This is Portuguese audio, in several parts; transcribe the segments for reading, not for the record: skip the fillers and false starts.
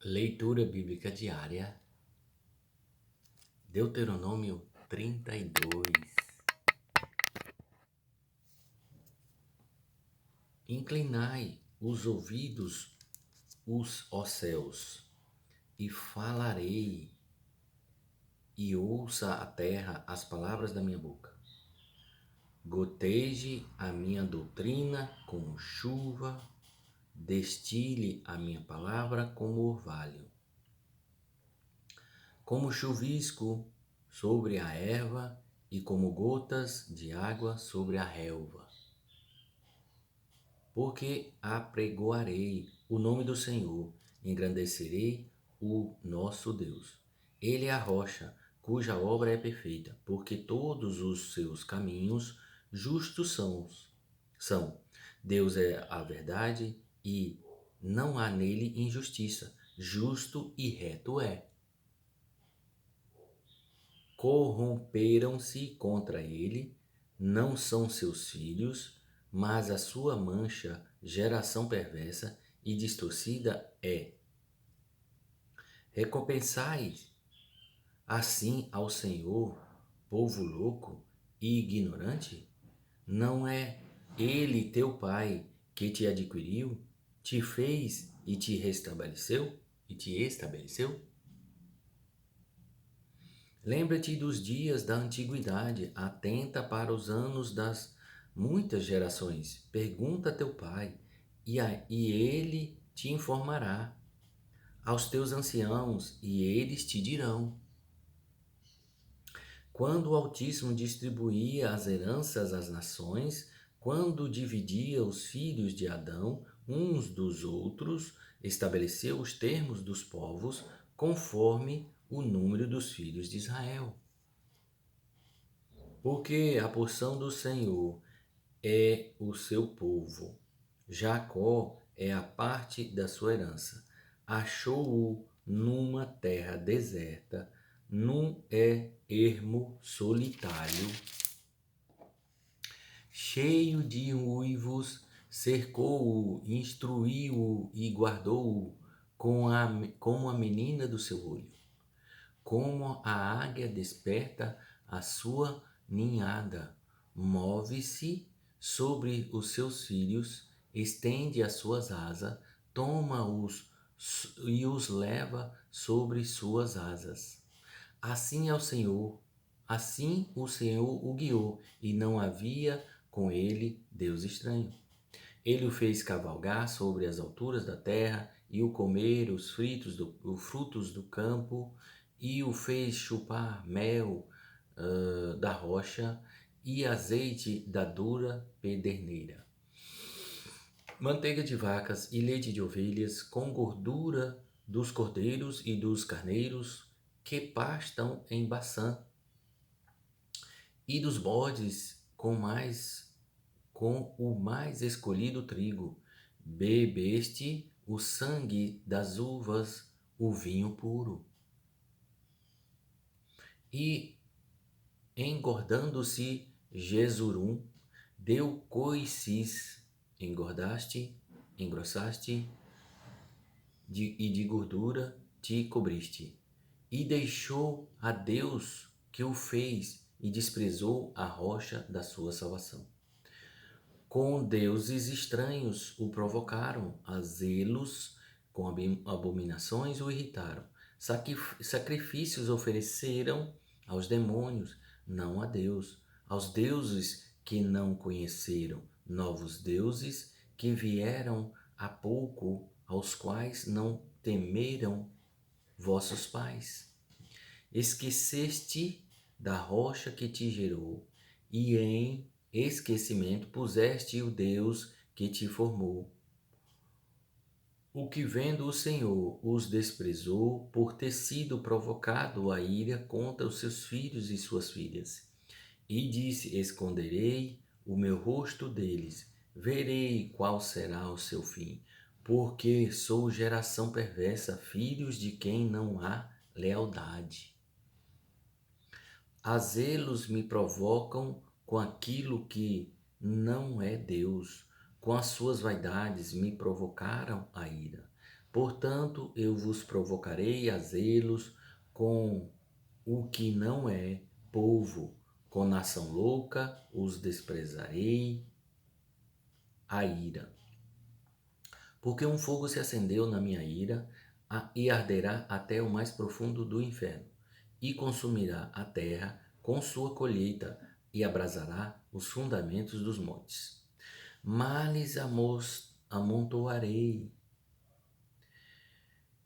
Leitura bíblica diária, Deuteronômio 32. Inclinai os ouvidos, ó céus, e falarei, e ouça a terra as palavras da minha boca. Goteje a minha doutrina como chuva, destile a minha palavra como orvalho. Como chuvisco sobre a erva e como gotas de água sobre a relva. Porque apregoarei o nome do Senhor, engrandecerei o nosso Deus. Ele é a rocha, cuja obra é perfeita, porque todos os seus caminhos justos são. Deus é a verdade e não há nele injustiça. Justo e reto é. Corromperam-se contra ele, não são seus filhos, mas a sua mancha, geração perversa e distorcida é. Recompensai assim ao Senhor, povo louco e ignorante? Não é ele teu pai que te adquiriu, te fez e te restabeleceu e te estabeleceu? Lembra-te dos dias da antiguidade, atenta para os anos das muitas gerações. Pergunta a teu pai, e ele te informará. Aos teus anciãos, e eles te dirão. Quando o Altíssimo distribuía as heranças às nações, quando dividia os filhos de Adão uns dos outros, estabeleceu os termos dos povos conforme o número dos filhos de Israel. Porque a porção do Senhor é o seu povo. Jacó é a parte da sua herança. Achou-o numa terra deserta, num ermo solitário, cheio de uivos, cercou-o, instruiu-o e guardou-o como a menina do seu olho. Como a águia desperta a sua ninhada, move-se sobre os seus filhos, estende as suas asas, toma-os e os leva sobre suas asas. Assim é o Senhor, assim o Senhor o guiou, e não havia com ele Deus estranho. Ele o fez cavalgar sobre as alturas da terra e o comer os frutos do campo, e o fez chupar mel da rocha e azeite da dura pederneira. Manteiga de vacas e leite de ovelhas, com gordura dos cordeiros e dos carneiros que pastam em Baçã, e dos bodes com o mais escolhido trigo. Bebeste o sangue das uvas, o vinho puro. E engordando-se Jesurum, deu coices, engrossaste, e de gordura te cobriste. E deixou a Deus que o fez e desprezou a rocha da sua salvação. Com deuses estranhos o provocaram, a zelos com abominações o irritaram. Sacrifícios ofereceram aos demônios, não a Deus, aos deuses que não conheceram, novos deuses que vieram há pouco, aos quais não temeram vossos pais. Esqueceste da rocha que te gerou, e em esquecimento puseste o Deus que te formou. O que vendo o Senhor os desprezou por ter sido provocado a ira contra os seus filhos e suas filhas. E disse: esconderei o meu rosto deles, verei qual será o seu fim, porque sou geração perversa, filhos de quem não há lealdade. A zelos me provocam com aquilo que não é Deus, com as suas vaidades me provocaram a ira. Portanto, eu vos provocarei a zelos com o que não é povo, com nação louca os desprezarei a ira. Porque um fogo se acendeu na minha ira e arderá até o mais profundo do inferno, e consumirá a terra com sua colheita e abrasará os fundamentos dos montes. Males amontoarei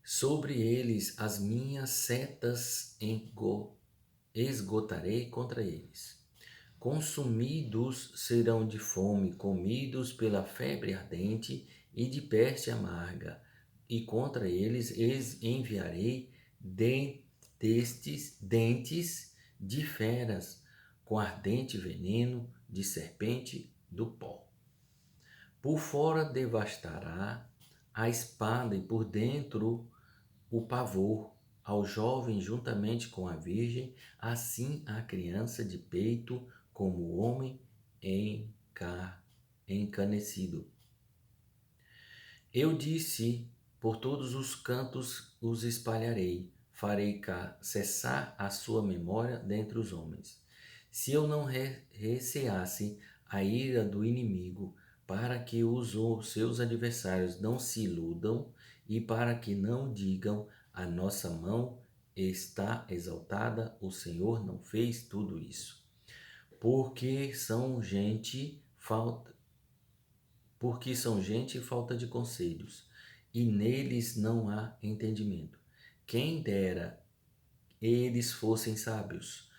sobre eles as minhas setas esgotarei contra eles. Consumidos serão de fome, comidos pela febre ardente e de peste amarga, e contra eles enviarei dentes de feras, com ardente veneno de serpente do pó. Por fora devastará a espada e por dentro o pavor, ao jovem juntamente com a virgem, assim a criança de peito como o homem encanecido. Eu disse, por todos os cantos os espalharei, farei cessar a sua memória dentre os homens. Se eu não receasse a ira do inimigo, para que os seus adversários não se iludam e para que não digam a nossa mão está exaltada, o Senhor não fez tudo isso. Porque são gente falta de conselhos, e neles não há entendimento. Quem dera eles fossem sábios,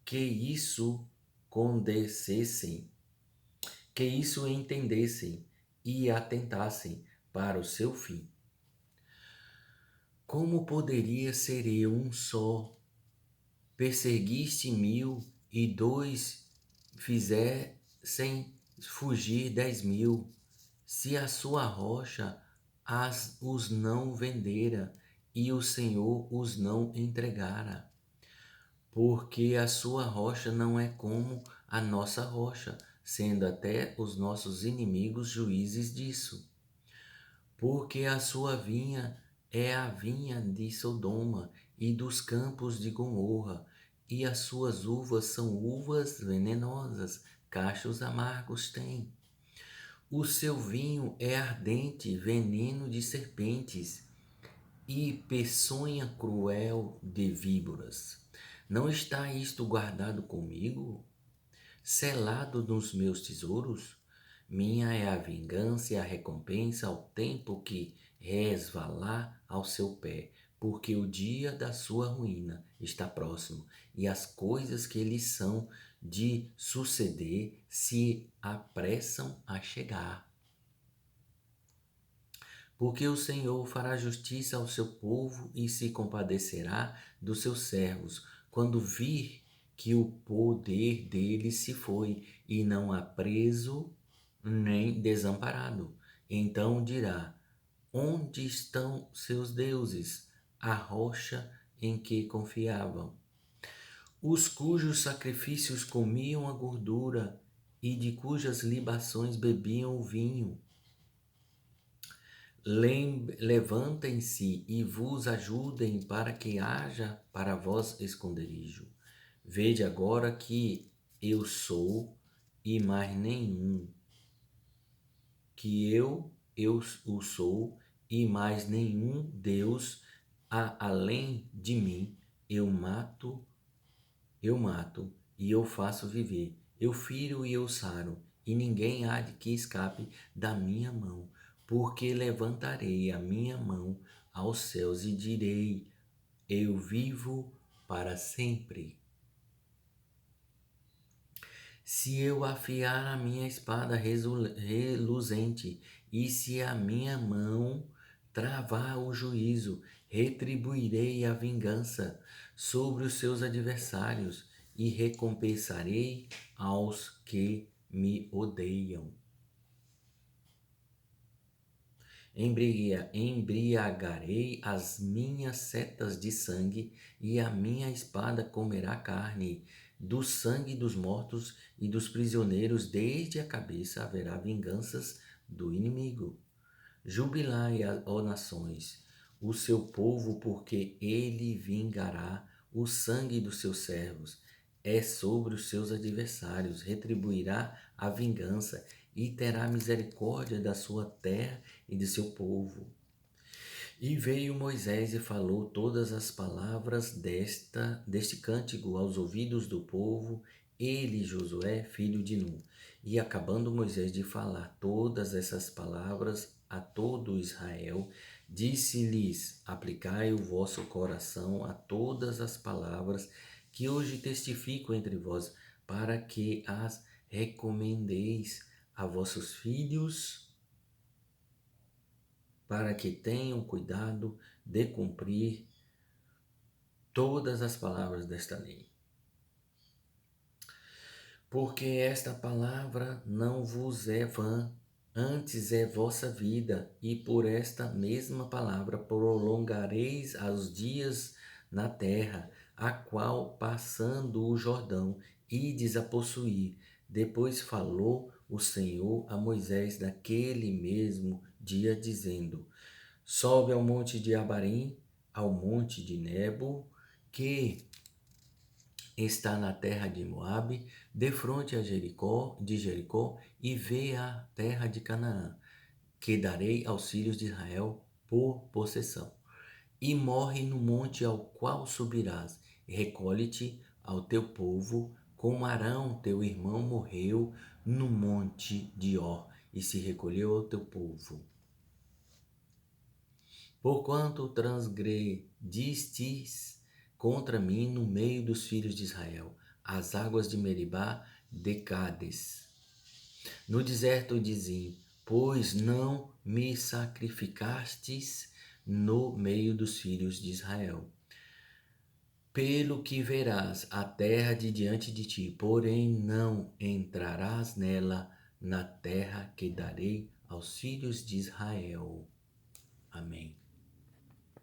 que isso condescessem, que isso entendessem e atentassem para o seu fim. Como poderia ser eu um só? Perseguiste 1000 e 2 fizessem fugir 10.000. Se a sua rocha os não vendera e o Senhor os não entregara. Porque a sua rocha não é como a nossa rocha, sendo até os nossos inimigos juízes disso. Porque a sua vinha é a vinha de Sodoma e dos campos de Gomorra, e as suas uvas são uvas venenosas, cachos amargos tem. O seu vinho é ardente, veneno de serpentes, e peçonha cruel de víboras. Não está isto guardado comigo, selado nos meus tesouros? Minha é a vingança e a recompensa ao tempo que resvalar ao seu pé, porque o dia da sua ruína está próximo, e as coisas que lhe são de suceder se apressam a chegar. Porque o Senhor fará justiça ao seu povo e se compadecerá dos seus servos, quando vir que o poder deles se foi, e não há preso nem desamparado. Então dirá: onde estão seus deuses, a rocha em que confiavam? Os cujos sacrifícios comiam a gordura e de cujas libações bebiam o vinho. Levantem-se e vos ajudem para que haja para vós esconderijo. Vede agora que eu sou e mais nenhum, que eu o sou e mais nenhum Deus há além de mim. Eu mato e eu faço viver. Eu firo e eu saro, e ninguém há de que escape da minha mão. Porque levantarei a minha mão aos céus e direi: eu vivo para sempre. Se eu afiar a minha espada reluzente, e se a minha mão travar o juízo, retribuirei a vingança sobre os seus adversários e recompensarei aos que me odeiam. Embriagarei as minhas setas de sangue, e a minha espada comerá carne. Do sangue dos mortos e dos prisioneiros, desde a cabeça haverá vinganças do inimigo. Jubilai, ó nações, o seu povo, porque ele vingará o sangue dos seus servos. É sobre os seus adversários, retribuirá a vingança e terá misericórdia da sua terra e de seu povo. E veio Moisés e falou todas as palavras deste cântico aos ouvidos do povo, ele, Josué, filho de Nun. E acabando Moisés de falar todas essas palavras a todo Israel, disse-lhes: aplicai o vosso coração a todas as palavras que hoje testifico entre vós, para que as recomendeis a vossos filhos, para que tenham cuidado de cumprir todas as palavras desta lei. Porque esta palavra não vos é vã, antes é vossa vida, e por esta mesma palavra prolongareis os dias na terra, a qual, passando o Jordão, ides a possuir. Depois falou o Senhor a Moisés naquele mesmo dia, dizendo: sobe ao monte de Abarim, ao monte de Nebo, que está na terra de Moabe, defronte de Jericó, e vê a terra de Canaã, que darei aos filhos de Israel por possessão. E morre no monte ao qual subirás, e recolhe-te ao teu povo, como Arão teu irmão morreu no monte de Or, e se recolheu ao teu povo. Porquanto transgredistes contra mim no meio dos filhos de Israel, as águas de Meribá de Cádiz. No deserto dizem, pois não me sacrificastes no meio dos filhos de Israel. Pelo que verás a terra de diante de ti, porém não entrarás nela, na terra que darei aos filhos de Israel. Amém.